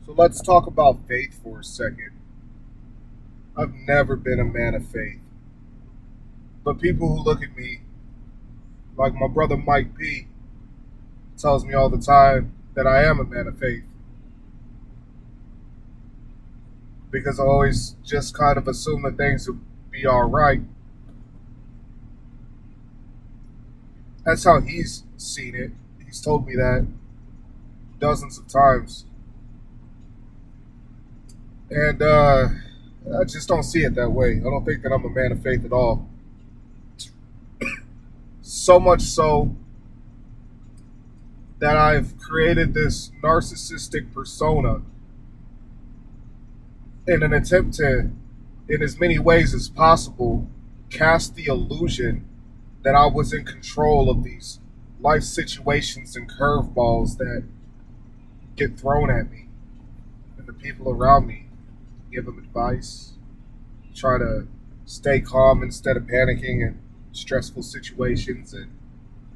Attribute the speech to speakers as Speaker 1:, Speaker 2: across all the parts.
Speaker 1: So let's talk about faith for a second. I've never been a man of faith, but people who look at me, like my brother Mike P, tells me all the time that I am a man of faith because I always just kind of assume that things will be all right. That's how he's seen it. He's told me that dozens of times, and I just don't see it that way. I don't think that I'm a man of faith at all. So much so that I've created this narcissistic persona in an attempt to, in as many ways as possible, cast the illusion that I was in control of these life situations and curveballs that get thrown at me and the people around me. Give them advice, try to stay calm instead of panicking in stressful situations, and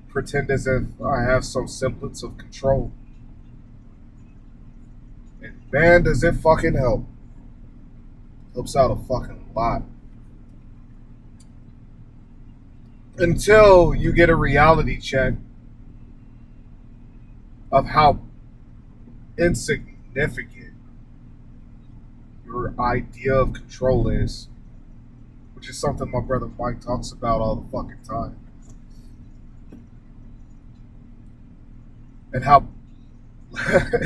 Speaker 1: pretend as if I have some semblance of control. And man, does it fucking help. Helps out a fucking lot. Until you get a reality check of how insignificant your idea of control is, which is something my brother Mike talks about all the fucking time. And how,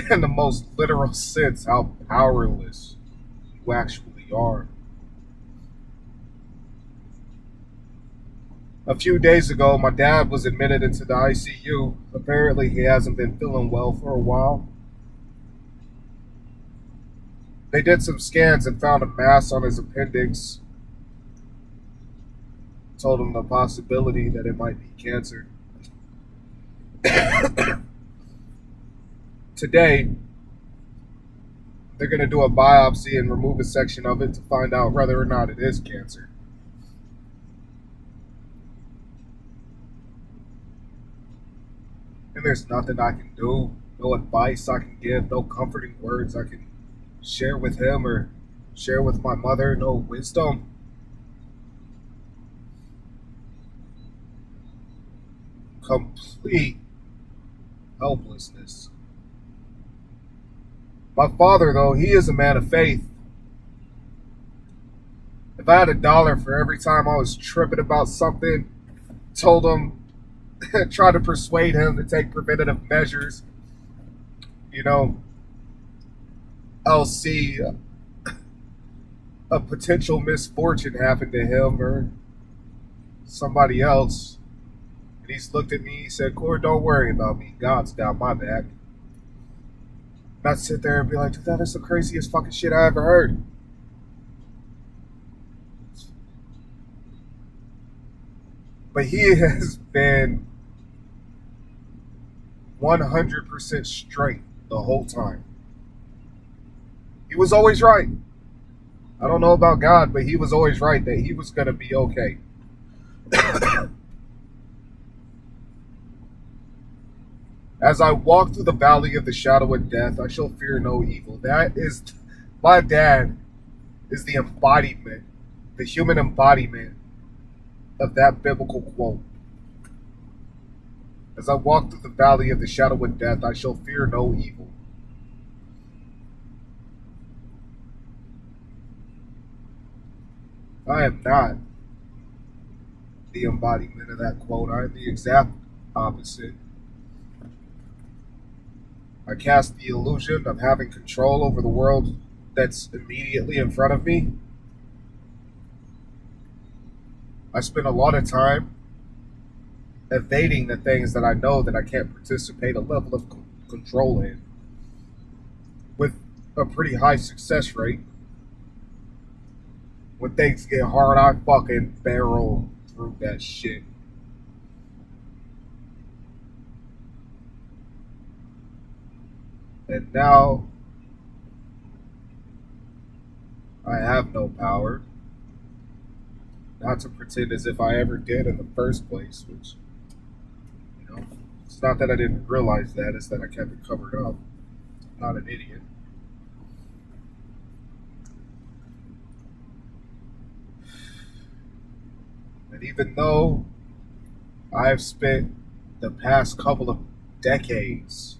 Speaker 1: in the most literal sense, how powerless you actually are. A few days ago, my dad was admitted into the ICU. Apparently, he hasn't been feeling well for a while. They did some scans and found a mass on his appendix. Told him the possibility that it might be cancer. Today, they're going to do a biopsy and remove a section of it to find out whether or not it is cancer. And there's nothing I can do, no advice I can give, no comforting words I can share with him or share with my mother, no wisdom. Complete helplessness. My father, though, he is a man of faith. If I had $1 for every time I was tripping about something, told him, tried to persuade him to take preventative measures, you know, I'll see a potential misfortune happen to him or somebody else. And he's looked at me, he said, Cord, don't worry about me. God's got my back. Not sit there and be like, dude, that is the craziest fucking shit I ever heard. But he has been 100% straight the whole time. He was always right. I don't know about God, but he was always right that he was going to be okay. As I walk through the valley of the shadow of death, I shall fear no evil. That is, my dad is the embodiment, the human embodiment of that biblical quote. As I walk through the valley of the shadow of death, I shall fear no evil. I am not the embodiment of that quote. I am the exact opposite. I cast the illusion of having control over the world that's immediately in front of me. I spend a lot of time evading the things that I know that I can't participate a level of control in with a pretty high success rate. When things get hard, I fucking barrel through that shit. And now I have no power. Not to pretend as if I ever did in the first place, which, you know, it's not that I didn't realize that, it's that I kept it covered up. I'm not an idiot. And even though I've spent the past couple of decades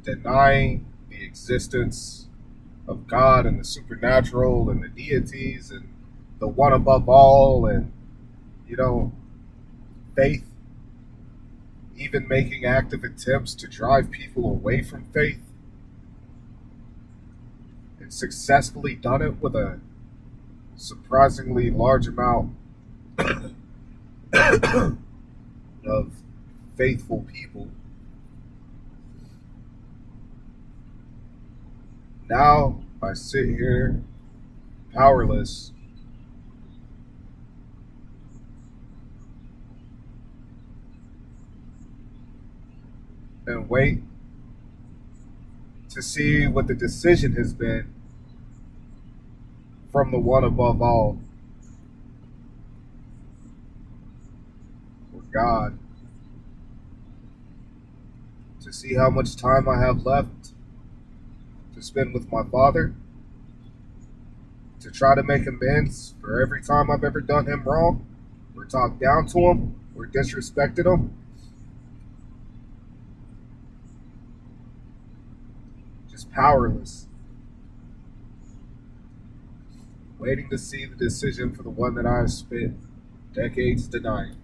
Speaker 1: denying the existence of God and the supernatural and the deities and the one above all, and, you know, faith, even making active attempts to drive people away from faith, and successfully done it with a surprisingly large amount of faithful people. Now I sit here powerless and wait to see what the decision has been from the one above all, or God, to see how much time I have left to spend with my father, to try to make amends for every time I've ever done him wrong, or talked down to him, or disrespected him. Just powerless, waiting to see the decision for the one that I've spent decades denying.